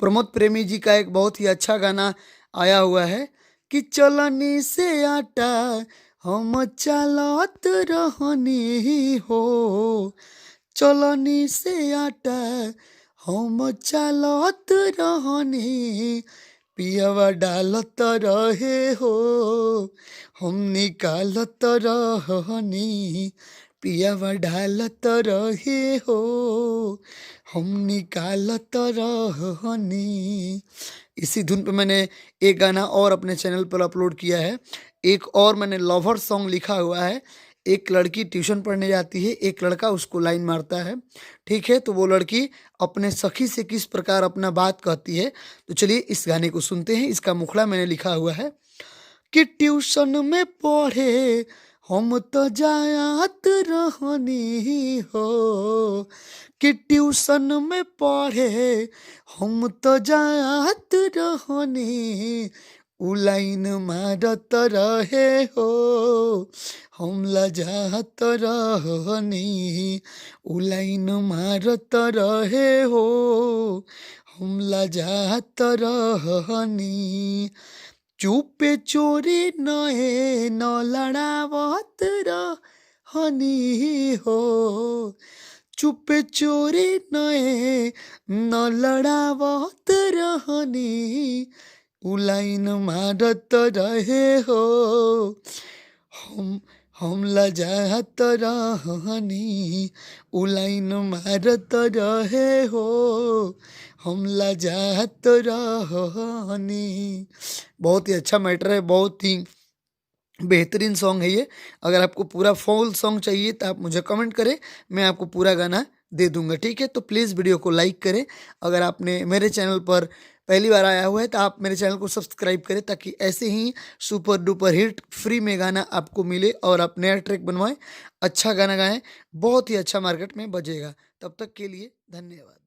प्रमोद प्रेमी जी का एक बहुत ही अच्छा गाना आया हुआ है कि चलनी से आटा हम चालत रहनी हो, चलनी से आटा हम चालत रहनी, पियवा डालत रहे हो हम निकालत रहनी, पियवा डालत रहे हो हम निकालत रहनी। इसी धुन पे मैंने एक गाना और अपने चैनल पर अपलोड किया है। एक और मैंने लवर सॉन्ग लिखा हुआ है। एक लड़की ट्यूशन पढ़ने जाती है, एक लड़का उसको लाइन मारता है, ठीक है। तो वो लड़की अपने सखी से किस प्रकार अपना बात कहती है, तो चलिए इस गाने को सुनते हैं। इसका मुखड़ा मैंने लिखा हुआ है कि ट्यूशन में पढ़े हम तो जात रहनी हो, कि ट्यूशन में पढ़े हम तो जात रहनी, उ लाइन मारत रहे हो हम लजात रहनी, उ लाइन मारत रहे हो हम लजात रहनी, चुपे चोरी नहे न लड़ावत रहनी हो, चुपे चोरी नहे न लड़ावत रहनी, उ लाइन मारत रहे हो हम लजात रहनी, उ लाइन मारत रहे हो हम लजात रहनी। बहुत ही अच्छा मैटर है, बहुत ही बेहतरीन सॉन्ग है ये। अगर आपको पूरा फुल सॉन्ग चाहिए तो आप मुझे कमेंट करें, मैं आपको पूरा गाना दे दूंगा, ठीक है। तो प्लीज़ वीडियो को लाइक करें। अगर आपने मेरे चैनल पर पहली बार आया हुआ है तो आप मेरे चैनल को सब्सक्राइब करें, ताकि ऐसे ही सुपर डुपर हिट फ्री में गाना आपको मिले और आप नया ट्रैक बनवाएं, अच्छा गाना गाएं, बहुत ही अच्छा मार्केट में बजेगा। तब तक के लिए धन्यवाद।